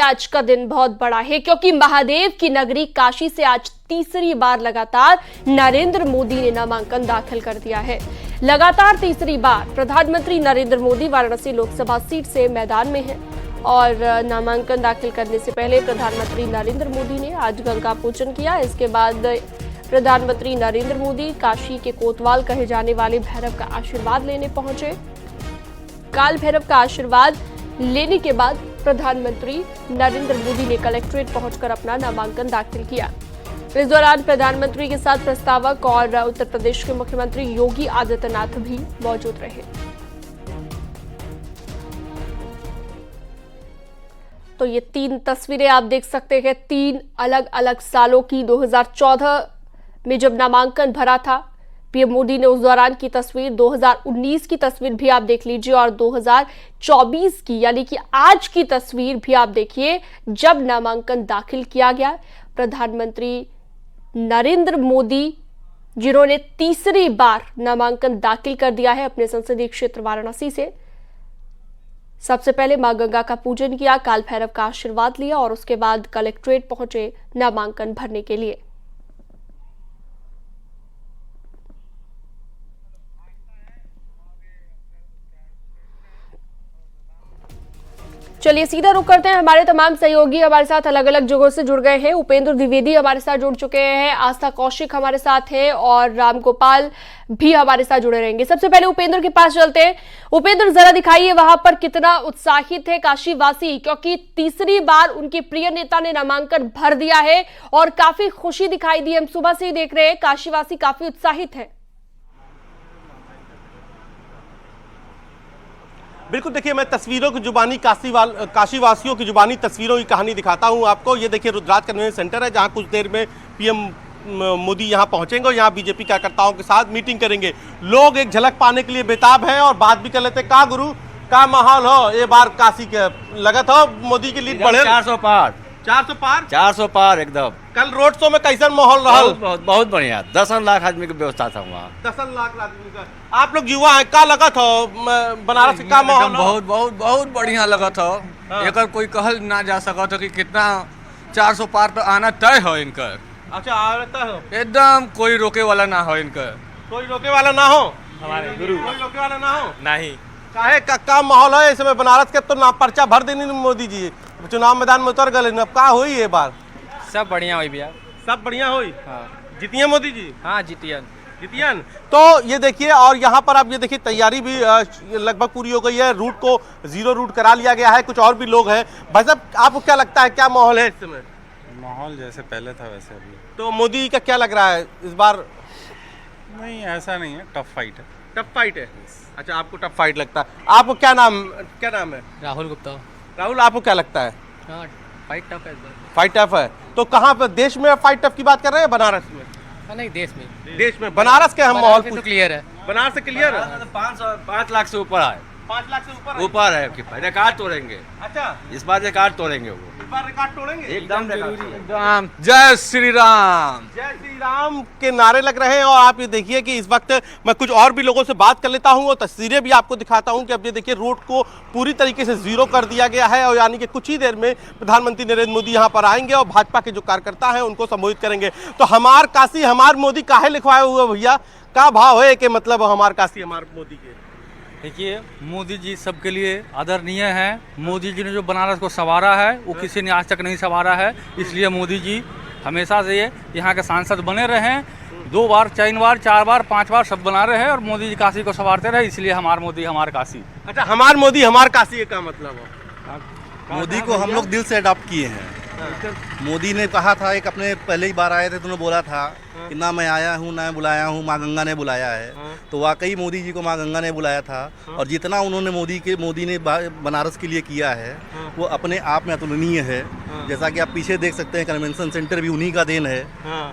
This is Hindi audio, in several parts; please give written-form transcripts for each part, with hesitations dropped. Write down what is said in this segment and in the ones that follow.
आज का दिन बहुत बड़ा है क्योंकि महादेव की नगरी काशी से आज तीसरी बार लगातार नरेंद्र मोदी ने नामांकन दाखिल कर दिया है। लगातार तीसरी बार प्रधानमंत्री नरेंद्र मोदी वाराणसी लोकसभा सीट से मैदान में हैं और नामांकन दाखिल करने से पहले प्रधानमंत्री नरेंद्र मोदी ने आज गंगा पूजन किया। इसके बाद प्रधानमंत्री नरेंद्र मोदी काशी के कोतवाल कहे जाने वाले भैरव का आशीर्वाद लेने पहुंचे। काल भैरव का आशीर्वाद लेने के बाद प्रधानमंत्री नरेंद्र मोदी ने कलेक्ट्रेट पहुंचकर अपना नामांकन दाखिल किया। इस दौरान प्रधानमंत्री के साथ प्रस्तावक और उत्तर प्रदेश के मुख्यमंत्री योगी आदित्यनाथ भी मौजूद रहे। तो ये तीन तस्वीरें आप देख सकते हैं, तीन अलग अलग सालों की। 2014 में जब नामांकन भरा था पीएम मोदी ने, उस दौरान की तस्वीर, 2019 की तस्वीर भी आप देख लीजिए और 2024 की यानी कि आज की तस्वीर भी आप देखिए जब नामांकन दाखिल किया गया। प्रधानमंत्री नरेंद्र मोदी जिन्होंने तीसरी बार नामांकन दाखिल कर दिया है अपने संसदीय क्षेत्र वाराणसी से। सबसे पहले मां गंगा का पूजन किया, काल भैरव का आशीर्वाद लिया और उसके बाद कलेक्ट्रेट पहुंचे नामांकन भरने के लिए। चलिए सीधा रुक करते हैं। हमारे तमाम सहयोगी हमारे साथ अलग अलग जगहों से जुड़ गए हैं। उपेंद्र द्विवेदी हमारे साथ जुड़ चुके हैं, आस्था कौशिक हमारे साथ है और राम गोपाल भी हमारे साथ जुड़े रहेंगे। सबसे पहले उपेंद्र के पास चलते हैं। उपेंद्र, जरा दिखाइए वहां पर कितना उत्साहित है काशीवासी, क्योंकि तीसरी बार उनके प्रिय नेता ने नामांकन भर दिया है और काफी खुशी दिखाई दी। हम सुबह से ही देख रहे हैं काशीवासी काफी उत्साहित है। बिल्कुल, देखिए मैं तस्वीरों की जुबानी काशीवासियों की जुबानी तस्वीरों की कहानी दिखाता हूं आपको। ये देखिए रुद्राज कन्वेंशन सेंटर है जहां कुछ देर में पीएम मोदी यहां पहुंचेंगे और यहां बीजेपी कार्यकर्ताओं के साथ मीटिंग करेंगे। लोग एक झलक पाने के लिए बेताब हैं और बात भी कर लेते हैं। का गुरु का माहौल हो ये बार काशी के लगत हो मोदी की लीड बढ़े 400 पार 400 पार एकदम। कल रोड शो में कैसा माहौल रहा? बहुत बढ़िया। 10 लाख आदमी की व्यवस्था था वहाँ। 10 लाख आदमी का। आप लोग युवा हैं, का लगा था बनारस का माहौल? बहुत बढ़िया लगा था। एक कोई कहल ना जा सका था कि कितना 400 पार पर आना तय हो इनकर। अच्छा, आता हो एकदम कोई रोके वाला ना हो इनकर। कोई रोके वाला ना हो, हमारे गुरु कोई रोके वाला ना हो। नहीं काहे का माहौल है इस समय बनारस के? तो ना पर्चा भर देनी मोदी जी, चुनाव मैदान में उतर गए। अब का हुई ये बार? सब बढ़िया हुई भैया, सब बढ़िया हुई। हाँ। जीतिए मोदी जी? हाँ जीतियन। तो ये देखिए, और यहाँ पर आप ये देखिए तैयारी भी लगभग पूरी हो गई है। रूट को 0 रूट करा लिया गया है। कुछ और भी लोग हैं। भाई साहब, आपको क्या लगता है क्या माहौल है इस समय? माहौल जैसे पहले था वैसे अभी। तो मोदी का क्या लग रहा है इस बार? नहीं, ऐसा नहीं है, टफ फाइट है। टफ फाइट है? अच्छा, आपको टफ फाइट लगता है। आपको क्या नाम है? राहुल गुप्ता। राहुल, आपको क्या लगता है? हाँ, फाइट टफ है। फाइट टफ है तो कहाँ पर? देश में फाइट टफ की बात कर रहे हैं बनारस में? नहीं, देश में बनारस के हम माहौल तो क्लियर है। बनारस से क्लियर है। 5 लाख से ऊपर है। 5 लाख से ऊपर है कि रिकॉर्ड तोड़ेंगे। अच्छा, इस बार रिकॉर्ड तोड़ेंगे वो। इस बार रिकॉर्ड तोड़ेंगे एकदम एकदम। जय श्री राम, जय श्री राम के नारे लग रहे हैं। और आप ये देखिए कि इस वक्त मैं कुछ और भी लोगों से बात कर लेता हूं और तस्वीरें भी आपको दिखाता हूं कि अब ये देखिए रोड को पूरी तरीके से 0 कर दिया गया है और यानी कि कुछ ही देर में प्रधानमंत्री नरेंद्र मोदी यहां पर आएंगे और भाजपा के जो कार्यकर्ता हैं उनको संबोधित करेंगे। तो हमार काशी हमार मोदी काहे लिखवाए हुए भैया? का भाव है कि मतलब हमार काशी हमार मोदी के? देखिए, मोदी जी सबके लिए आदरणीय हैं। मोदी जी ने जो बनारस को संवारा है वो किसी ने आज तक नहीं संवारा है, इसलिए मोदी जी हमेशा से यहाँ के सांसद बने रहे हैं। 2 बार 3 बार 4 बार 5 बार सब बना रहे हैं और मोदी जी काशी को संवारते रहे, इसलिए हमार मोदी हमार काशी। अच्छा, हमार मोदी हमार काशी का मतलब है? मोदी को हम लोग दिल से अडॉप्ट किए हैं। मोदी ने कहा था, एक अपने पहले ही बार आए थे तो उन्होंने बोला था कि ना मैं आया हूँ ना बुलाया हूँ, माँ गंगा ने बुलाया है। तो वाकई मोदी जी को माँ गंगा ने बुलाया था और जितना उन्होंने मोदी ने बनारस के लिए किया है वो अपने आप में अतुलनीय है। जैसा कि आप पीछे देख सकते हैं, कन्वेंशन सेंटर भी उन्हीं का देन है।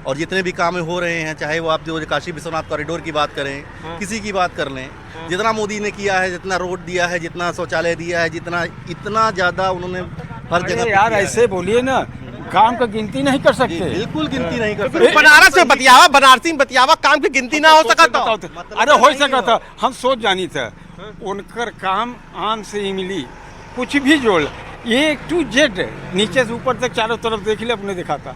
और जितने भी काम हो रहे हैं, चाहे वो आप जो काशी विश्वनाथ कॉरिडोर की बात करें, किसी की बात कर लें, जितना मोदी ने किया है, जितना रोड दिया है, जितना शौचालय दिया है, इतना ज़्यादा उन्होंने हर जगह। यार ऐसे बोलिए ना, काम का गिनती नहीं कर सकते। बिल्कुल गिनती नहीं कर सकते। बनारस में बतियावा, बनारसी में बतियावा, काम की गिनती ना हो सका तो? अरे हो सका था, हम सोच जानी था। उनकर काम आम से ही मिली, कुछ भी जोड़ ये टू जेड नीचे से ऊपर तक चारों तरफ देख ले, अपने देखा था।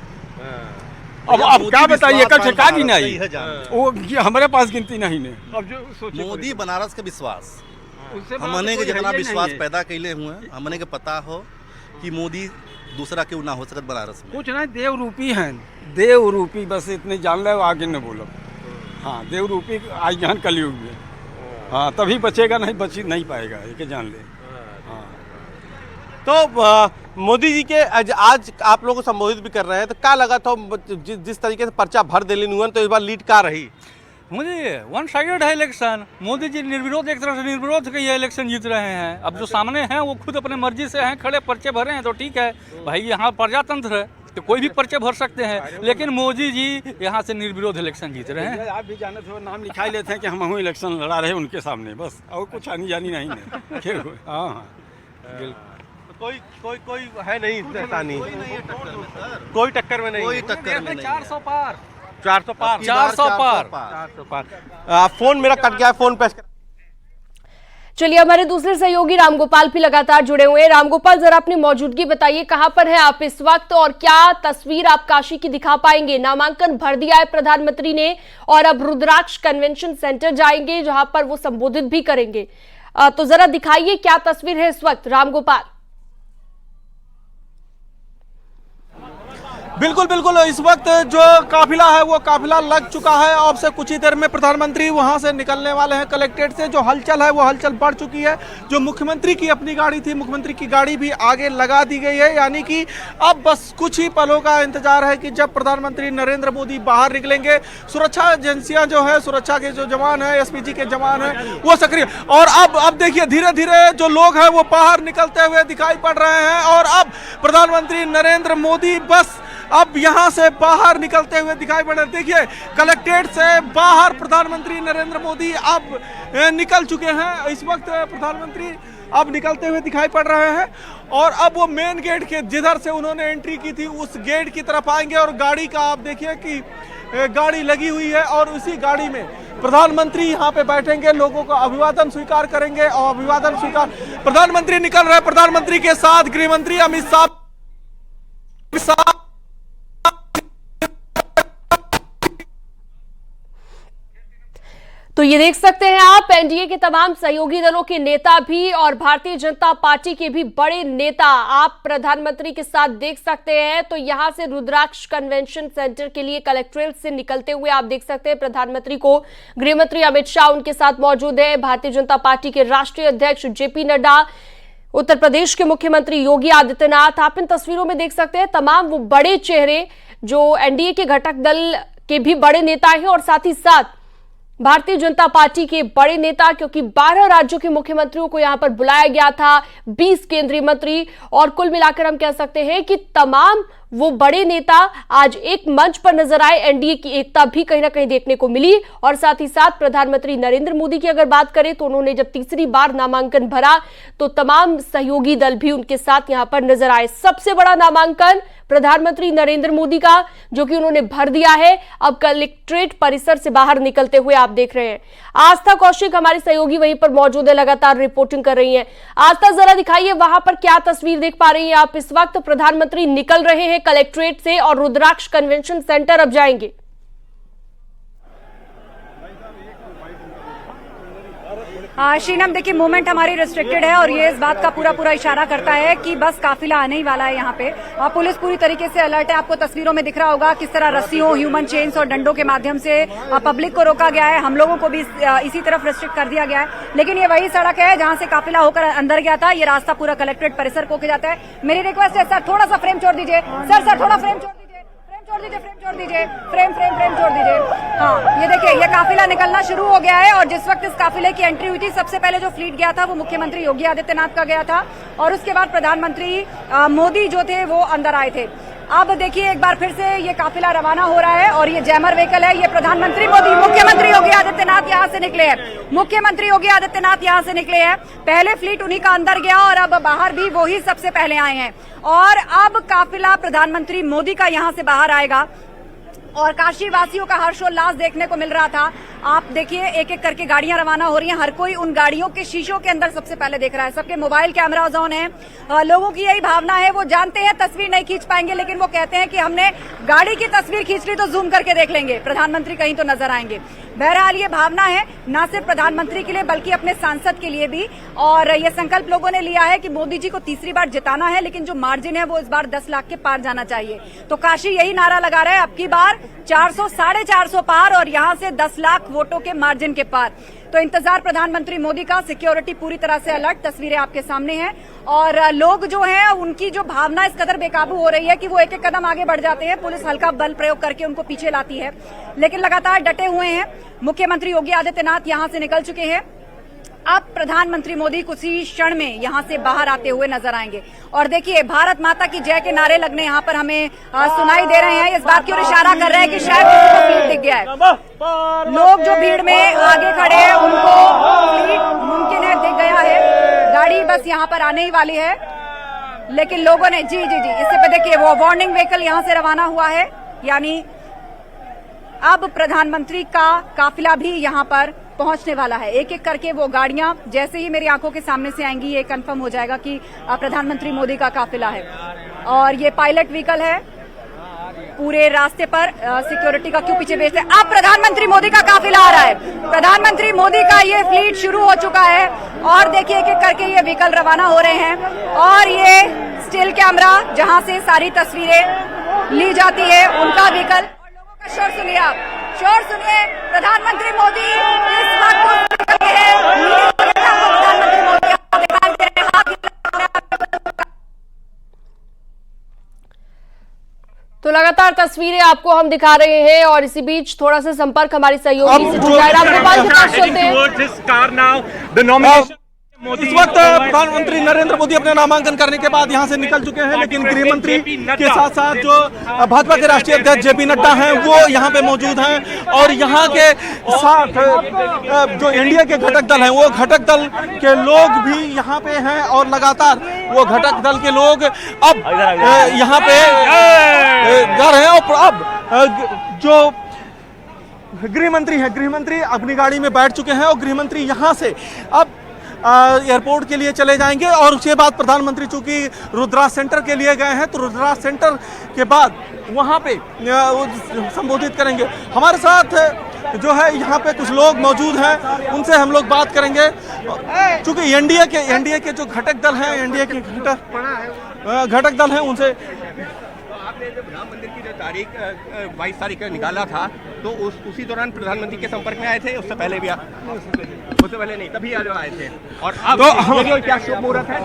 अब मोदी क्या बताइए, विश्वास कल का गिना सही है जान। वो हमारे पास गिनती नहीं ने। अब जो सोचे मोदी बनारस के विश्वास उससे बड़ा हमने तो के कोई जितना है ही विश्वास नहीं है। पैदा कैले हुए हैं, हमने के पता हो कि मोदी दूसरा क्यों ना हो सकत बनारस में। कुछ नहीं, देव रूपी हैं, देव रूपी, बस इतने जान ले, आगे न बोलो। हाँ, देव रूपी आज ज्ञान कलयुग में। हाँ, तभी बचेगा, नहीं बच नहीं पाएगा, ये जान ले। हाँ। तो मोदी जी के आज आप लोगों को संबोधित भी कर रहे हैं, तो क्या लगा था जिस तरीके से पर्चा भर दिले हुआ, तो इस बार लीड क्या रही? मुझे वन साइडेड है इलेक्शन। मोदी जी निर्विरोध, एक तरह से निर्विरोध के ये इलेक्शन जीत रहे हैं। अब जो सामने हैं वो खुद अपने मर्जी से हैं, खड़े पर्चे भरे हैं तो ठीक है भाई, यहाँ प्रजातंत्र है तो कोई भी पर्चे भर सकते हैं, लेकिन मोदी जी यहाँ से निर्विरोध इलेक्शन जीत रहे हैं। आप भी जाने थे, नाम लिखाई लेते हैं कि हम इलेक्शन लड़ा रहे उनके सामने, बस और कुछ आनी जानी नहीं है। हाँ हाँ, कोई है नहीं, ऐसा नहीं, कोई टक्कर में नहीं, कोई टक्कर में नहीं। 400 पार, 400 पार, 400 पार। 400 पार। फोन मेरा कट गया, फोन पे। चलिए, हमारे दूसरे सहयोगी रामगोपाल भी लगातार जुड़े हुए हैं। रामगोपाल, जरा अपनी मौजूदगी बताइए, कहां पर हैं आप इस वक्त और क्या तस्वीर आप काशी की दिखा पाएंगे? नामांकन भर दिया है प्रधानमंत्री ने और अब रुद्राक्ष कन्वेंशन सेंटर जाएंगे जहां पर वो संबोधित भी करेंगे, तो जरा दिखाइए क्या तस्वीर है इस वक्त रामगोपाल। बिल्कुल बिल्कुल, इस वक्त जो काफिला है वो काफिला लग चुका है। अब से कुछ ही देर में प्रधानमंत्री वहां से निकलने वाले हैं कलेक्ट्रेट से। जो हलचल है वो हलचल बढ़ चुकी है। जो मुख्यमंत्री की अपनी गाड़ी थी, मुख्यमंत्री की गाड़ी भी आगे लगा दी गई है, यानी कि अब बस कुछ ही पलों का इंतजार है कि जब प्रधानमंत्री नरेंद्र मोदी बाहर निकलेंगे। सुरक्षा एजेंसियां जो है, सुरक्षा के जो जवान है, एसपीजी के जवान है, वो सक्रिय, और अब देखिए धीरे धीरे जो लोग हैं वो बाहर निकलते हुए दिखाई पड़ रहे हैं। और अब प्रधानमंत्री नरेंद्र मोदी बस अब यहां से बाहर निकलते हुए दिखाई पड़ रहे हैं। देखिए, कलेक्ट्रेट से बाहर प्रधानमंत्री नरेंद्र मोदी अब निकल चुके हैं। इस वक्त प्रधानमंत्री अब निकलते हुए दिखाई पड़ रहे हैं और अब वो मेन गेट के जिधर से उन्होंने एंट्री की थी उस गेट की तरफ आएंगे। और गाड़ी का आप देखिए कि गाड़ी लगी हुई है और उसी गाड़ी में प्रधानमंत्री यहाँ पे बैठेंगे, लोगों का अभिवादन स्वीकार करेंगे। और अभिवादन स्वीकार, प्रधानमंत्री निकल रहे, प्रधानमंत्री के साथ गृहमंत्री अमित शाह। तो ये देख सकते हैं आप, एनडीए के तमाम सहयोगी दलों के नेता भी और भारतीय जनता पार्टी के भी बड़े नेता आप प्रधानमंत्री के साथ देख सकते हैं। तो यहां से रुद्राक्ष कन्वेंशन सेंटर के लिए कलेक्ट्रेट से निकलते हुए आप देख सकते हैं प्रधानमंत्री को। गृहमंत्री अमित शाह उनके साथ मौजूद है, भारतीय जनता पार्टी के राष्ट्रीय अध्यक्ष जेपी नड्डा, उत्तर प्रदेश के मुख्यमंत्री योगी आदित्यनाथ। आप इन तस्वीरों में देख सकते हैं तमाम वो बड़े चेहरे जो एनडीए के घटक दल के भी बड़े नेता हैं और साथ ही साथ भारतीय जनता पार्टी के बड़े नेता, क्योंकि 12 राज्यों के मुख्यमंत्रियों को यहां पर बुलाया गया था, 20 केंद्रीय मंत्री, और कुल मिलाकर हम कह सकते हैं कि तमाम वो बड़े नेता आज एक मंच पर नजर आए। एनडीए की एकता भी कहीं ना कहीं देखने को मिली। और साथ ही साथ प्रधानमंत्री नरेंद्र मोदी की अगर बात करें तो उन्होंने जब तीसरी बार नामांकन भरा तो तमाम सहयोगी दल भी उनके साथ यहां पर नजर आए। सबसे बड़ा नामांकन प्रधानमंत्री नरेंद्र मोदी का, जो कि उन्होंने भर दिया है। अब कलेक्ट्रेट परिसर से बाहर निकलते हुए आप देख रहे हैं। आस्था कौशिक हमारी सहयोगी वहीं पर मौजूद है, लगातार रिपोर्टिंग कर रही हैं। आस्था, जरा दिखाइए वहां पर क्या तस्वीर देख पा रही हैं आप इस वक्त? प्रधानमंत्री निकल रहे हैं कलेक्ट्रेट से और रुद्राक्ष कन्वेंशन सेंटर अब जाएंगे। शीनम, देखिए मूवमेंट हमारी रिस्ट्रिक्टेड है और ये इस बात का पूरा इशारा करता है कि बस काफिला आने ही वाला है। यहाँ पे पुलिस पूरी तरीके से अलर्ट है। आपको तस्वीरों में दिख रहा होगा किस तरह रस्सियों, ह्यूमन चेन्स और डंडों के माध्यम से पब्लिक को रोका गया है। हम लोगों को भी इसी तरफ रिस्ट्रिक्ट कर दिया गया है। लेकिन ये वही सड़क है जहाँ से काफिला होकर अंदर गया था। ये रास्ता पूरा कलेक्ट्रेट परिसर को होकर जाता है। मेरी रिक्वेस्ट है सर, थोड़ा सा फ्रेम छोड़ दीजिए। सर थोड़ा फ्रेम छोड़ दीजिए, फ्रेम छोड़ दीजिए। हाँ, ये देखिए, ये काफिला निकलना शुरू हो गया है और जिस वक्त इस काफिले की एंट्री हुई थी, सबसे पहले जो फ्लीट गया था वो मुख्यमंत्री योगी आदित्यनाथ का गया था और उसके बाद प्रधानमंत्री मोदी जो थे वो अंदर आए थे। अब देखिए एक बार फिर से ये काफिला रवाना हो रहा है और ये जैमर व्हीकल है। ये प्रधानमंत्री मोदी, मुख्यमंत्री योगी आदित्यनाथ यहाँ से निकले हैं। मुख्यमंत्री योगी आदित्यनाथ यहाँ से निकले हैं। पहले फ्लीट उन्हीं का अंदर गया और अब बाहर भी वही सबसे पहले आए हैं और अब काफिला प्रधानमंत्री मोदी का यहाँ से बाहर आएगा और काशी वासियों का हर्षोल्लास देखने को मिल रहा था। आप देखिए एक एक करके गाड़ियां रवाना हो रही हैं। हर कोई उन गाड़ियों के शीशों के अंदर सबसे पहले देख रहा है। सबके मोबाइल कैमराज ऑन है। लोगों की यही भावना है, वो जानते हैं तस्वीर नहीं खींच पाएंगे, लेकिन वो कहते हैं कि हमने गाड़ी की तस्वीर खींच ली तो जूम करके देख लेंगे, प्रधानमंत्री कहीं तो नजर आएंगे। बहरहाल ये भावना है न सिर्फ प्रधानमंत्री के लिए बल्कि अपने सांसद के लिए भी। और ये संकल्प लोगों ने लिया है कि मोदी जी को तीसरी बार जिताना है, लेकिन जो मार्जिन है वो इस बार 10 लाख के पार जाना चाहिए। तो काशी यही नारा लगा रहा है, अब की बार 400 साढ़े 400 पार और यहां से 10 लाख वोटों के मार्जिन के पार। तो इंतजार प्रधानमंत्री मोदी का, सिक्योरिटी पूरी तरह से अलर्ट, तस्वीरें आपके सामने हैं। और लोग जो हैं उनकी जो भावना इस कदर बेकाबू हो रही है कि वो एक एक कदम आगे बढ़ जाते हैं। पुलिस हल्का बल प्रयोग करके उनको पीछे लाती है, लेकिन लगातार डटे हुए हैं। मुख्यमंत्री योगी आदित्यनाथ यहां से निकल चुके हैं। अब प्रधानमंत्री मोदी कुछ ही क्षण में यहां से बाहर आते हुए नजर आएंगे। और देखिए भारत माता की जय के नारे लगने यहां पर हमें सुनाई दे रहे हैं। इस बात की ओर इशारा कर रहे हैं कि शायद किसी को फ्लीट दिख गया है। लोग जो भीड़ में आगे खड़े हैं उनको फ्लीट मुमकिन है दिख गया है। गाड़ी बस यहां पर आने ही वाली है, लेकिन लोगों ने जी इससे पे देखिए वो वार्निंग व्हीकल यहां से रवाना हुआ है, यानी अब प्रधानमंत्री का काफिला भी यहां पर पहुंचने वाला है। एक एक करके वो गाड़ियां जैसे ही मेरी आंखों के सामने से आएंगी ये कंफर्म हो जाएगा कि प्रधानमंत्री मोदी का काफिला है। और ये पायलट व्हीकल है, पूरे रास्ते पर सिक्योरिटी का क्यों पीछे भेजते हैं। अब प्रधानमंत्री मोदी का काफिला आ रहा है। प्रधानमंत्री मोदी का ये फ्लीट शुरू हो चुका है और देखिए एक एक करके ये व्हीकल रवाना हो रहे हैं। और ये स्टिल कैमरा जहां से सारी तस्वीरें ली जाती है उनका व्हीकल। शोर सुनिए, आप शोर सुनिए। प्रधानमंत्री मोदी इस वक्त प्रधानमंत्री मोदी दिखाई दे रहे हैं। तो लगातार तस्वीरें आपको हम दिखा रहे हैं और इसी बीच थोड़ा सा संपर्क हमारी सहयोगी से जुड़ा है। रामगोपाल के पास चलते हैं। इस वक्त प्रधानमंत्री नरेंद्र मोदी अपने नामांकन करने के बाद यहां से निकल चुके हैं, लेकिन गृह मंत्री के साथ साथ जो भाजपा के राष्ट्रीय अध्यक्ष जेपी नड्डा हैं वो यहां पे मौजूद हैं। और यहां के साथ जो एनडीए के घटक दल हैं वो घटक दल के लोग भी यहां पे हैं और लगातार वो घटक दल के लोग अब यहां पे जा रहे हैं। और अब जो गृह मंत्री अपनी गाड़ी में बैठ चुके हैं और गृह मंत्री यहां से अब एयरपोर्ट के लिए चले जाएंगे। और उसके बाद प्रधानमंत्री चूंकि रुद्राक्ष सेंटर के लिए गए हैं तो रुद्राक्ष सेंटर के बाद वहां पे संबोधित करेंगे। हमारे साथ जो है यहाँ पे कुछ लोग मौजूद हैं, उनसे हम लोग बात करेंगे। चूंकि एनडीए के जो घटक दल हैं, एनडीए के घटक दल हैं, उनसे आपने जब राम मंदिर की जो तारीख 22 तारीख को निकाला था तो उसी दौरान प्रधानमंत्री के संपर्क में आए थे। उससे पहले भी उससे पहले नहीं, तभी आए थे। और अब तो क्या शुभ मुहूर्त है।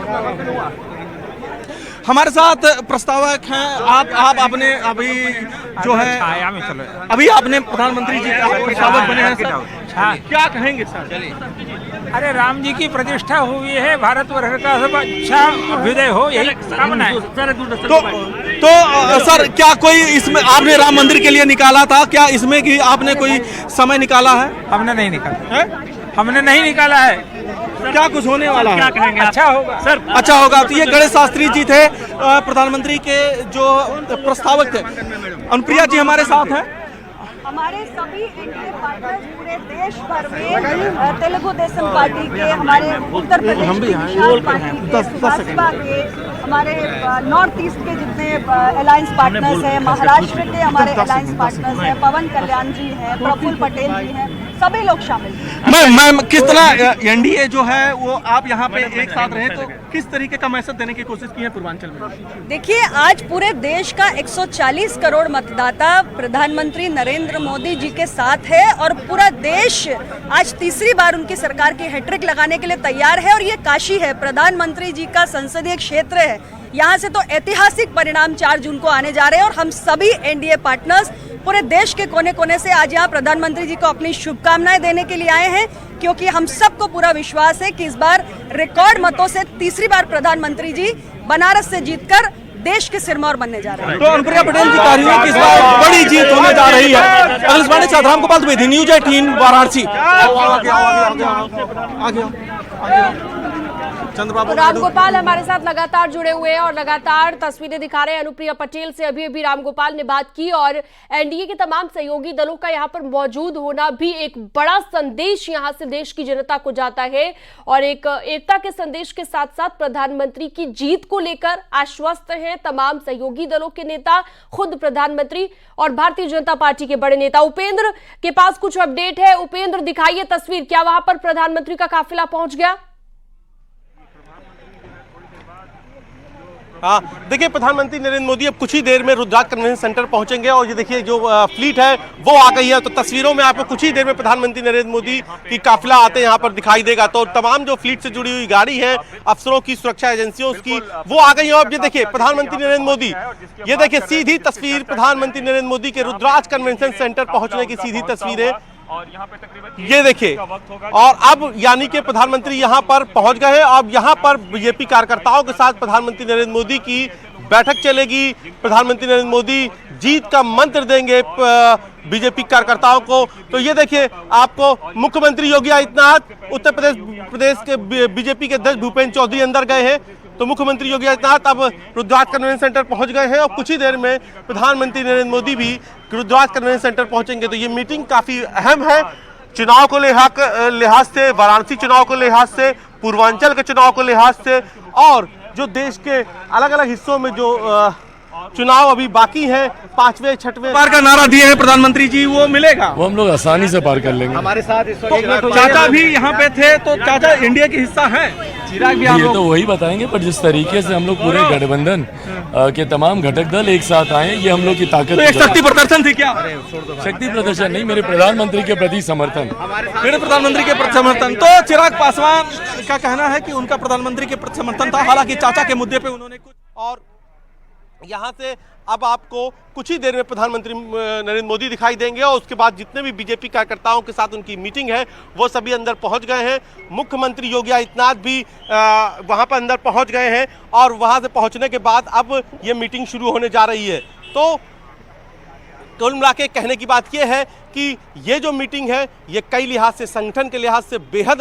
हमारे साथ प्रस्तावक हैं। आप अपने अभी जो है अभी आपने प्रधानमंत्री जी का प्रस्तावक बने हैं, क्या कहेंगे सर? अरे राम जी की प्रतिष्ठा हुई है, भारत वर्ष का सब अच्छा अभ्युदय हो, यही कामना है। तो सर क्या कोई इसमें आपने राम मंदिर के लिए निकाला था, क्या इसमें कि आपने कोई समय निकाला है? हमने नहीं निकाला है, हमने नहीं निकाला है। क्या कुछ होने वाला है? क्या कहेंगे? अच्छा होगा सर, अच्छा होगा। तो ये गणेश शास्त्री जी थे प्रधानमंत्री के जो प्रस्तावक थे। अनुप्रिया जी हमारे साथ हैं। हमारे सभी एनडीए पार्टनर्स पूरे देश भर में तेलुगु देशम पार्टी के, हमारे उत्तर प्रदेश के विशाल पार्टी के, भाजपा के, हमारे नॉर्थ ईस्ट के जितने अलायंस पार्टनर्स हैं, महाराष्ट्र के हमारे अलायंस पार्टनर्स हैं, पवन कल्याण जी हैं, प्रफुल्ल पटेल जी हैं, सभी लोग शामिल हैं। मैम किस तरह एनडीए जो है वो आप यहाँ पे एक साथ रहे तो किस तरीके का मैसेज देने की कोशिश की है पूर्वांचल में? देखिए आज पूरे देश का 140 करोड़ मतदाता प्रधानमंत्री नरेंद्र मोदी जी के साथ है और पूरा देश आज तीसरी बार उनकी सरकार की हैट्रिक लगाने के लिए तैयार है। और ये काशी है, प्रधानमंत्री जी का संसदीय क्षेत्र है। यहाँ से तो ऐतिहासिक परिणाम 4 जून को आने जा रहे हैं और हम सभी एनडीए पार्टनर्स पूरे देश के कोने कोने से आज यहाँ प्रधानमंत्री जी को अपनी शुभकामनाएं देने के लिए आए हैं, क्योंकि हम सबको पूरा विश्वास है कि इस बार रिकॉर्ड मतों से तीसरी बार प्रधानमंत्री जी बनारस से जीतकर देश के सिरमौर बनने जा रहे हैं। तो अनुप्रिया पटेल जी कह रही है कि इस बार बड़ी जीत होने जा रही है। रामगोपाल द्विवेदी, न्यूज 18 वाराणसी। चंद्रबाबू तो रामगोपाल हमारे साथ लगातार जुड़े हुए हैं और लगातार तस्वीरें दिखा रहे हैं। अनुप्रिया पटेल से अभी रामगोपाल ने बात की और एनडीए के तमाम सहयोगी दलों का यहां पर मौजूद होना भी एक बड़ा संदेश यहां से देश की जनता को जाता है और एक एकता के संदेश के साथ साथ प्रधानमंत्री की जीत को लेकर आश्वस्त हैं तमाम सहयोगी दलों के नेता, खुद प्रधानमंत्री और भारतीय जनता पार्टी के बड़े नेता। उपेंद्र के पास कुछ अपडेट है। उपेंद्र, दिखाइए तस्वीर, क्या वहां पर प्रधानमंत्री का काफिला पहुंच गया? हाँ, देखिए प्रधानमंत्री नरेंद्र मोदी अब कुछ ही देर में रुद्राक्ष कन्वेंशन सेंटर पहुंचेंगे और ये देखिए जो फ्लीट है वो आ गई है। तो तस्वीरों में आपको कुछ ही देर में प्रधानमंत्री नरेंद्र मोदी की काफिला आते यहाँ पर दिखाई देगा। तो तमाम जो फ्लीट से जुड़ी हुई गाड़ी है, अफसरों की, सुरक्षा एजेंसियों की, वो आ गई है। और ये देखिए प्रधानमंत्री नरेंद्र मोदी, ये देखिए सीधी तस्वीर प्रधानमंत्री नरेंद्र मोदी के रुद्राक्ष कन्वेंशन सेंटर पहुंचने की सीधी तस्वीर है। ये देखिए, और अब यानी कि प्रधानमंत्री यहां पर पहुंच गए हैं। अब यहां पर बीजेपी कार्यकर्ताओं के साथ प्रधानमंत्री नरेंद्र मोदी की बैठक चलेगी। प्रधानमंत्री नरेंद्र मोदी जीत का मंत्र देंगे बीजेपी कार्यकर्ताओं को। तो ये देखिए आपको मुख्यमंत्री योगी आदित्यनाथ, उत्तर प्रदेश के बीजेपी के अध्यक्ष भूपेंद्र चौधरी अंदर गए हैं। तो मुख्यमंत्री योगी आदित्यनाथ अब रुद्राक्ष कन्वेंशन सेंटर पहुंच गए हैं और कुछ ही देर में प्रधानमंत्री नरेंद्र मोदी भी रुद्राक्ष कन्वेंशन सेंटर पहुंचेंगे। तो ये मीटिंग काफी अहम है, चुनाव को लिहाज से, वाराणसी चुनाव के लिहाज से, पूर्वांचल के चुनाव के लिहाज से और जो देश के अलग अलग हिस्सों में जो चुनाव अभी बाकी है, 5वें 6वें पार का नारा दिए हैं प्रधानमंत्री जी, वो मिलेगा? वो हम लोग आसानी से पार कर लेंगे। हमारे साथ तो चाचा भी यहाँ पे थे, तो चाचा इंडिया की हिस्सा है, चिराग भी ये तो वही बताएंगे, पर जिस तरीके से हम लोग पूरे गठबंधन के तमाम घटक दल एक साथ आए, ये हम लोग की ताकत। तो एक शक्ति प्रदर्शन थी क्या? शक्ति प्रदर्शन नहीं, मेरे प्रधानमंत्री के प्रति समर्थन। मेरे प्रधानमंत्री के प्रति समर्थन। तो चिराग पासवान का कहना है कि उनका प्रधानमंत्री के प्रति समर्थन था, हालांकि चाचा के मुद्दे पे उन्होंने कुछ। और यहाँ से अब आपको कुछ ही देर में प्रधानमंत्री नरेंद्र मोदी दिखाई देंगे और उसके बाद जितने भी बीजेपी कार्यकर्ताओं के साथ उनकी मीटिंग है वो सभी अंदर पहुंच गए हैं। मुख्यमंत्री योगी आदित्यनाथ भी वहां पर अंदर पहुंच गए हैं और वहां से पहुंचने के बाद अब ये मीटिंग शुरू होने जा रही है। तो कुल मिला के कहने की बात यह है कि ये जो मीटिंग है ये कई लिहाज से, संगठन के लिहाज से बेहद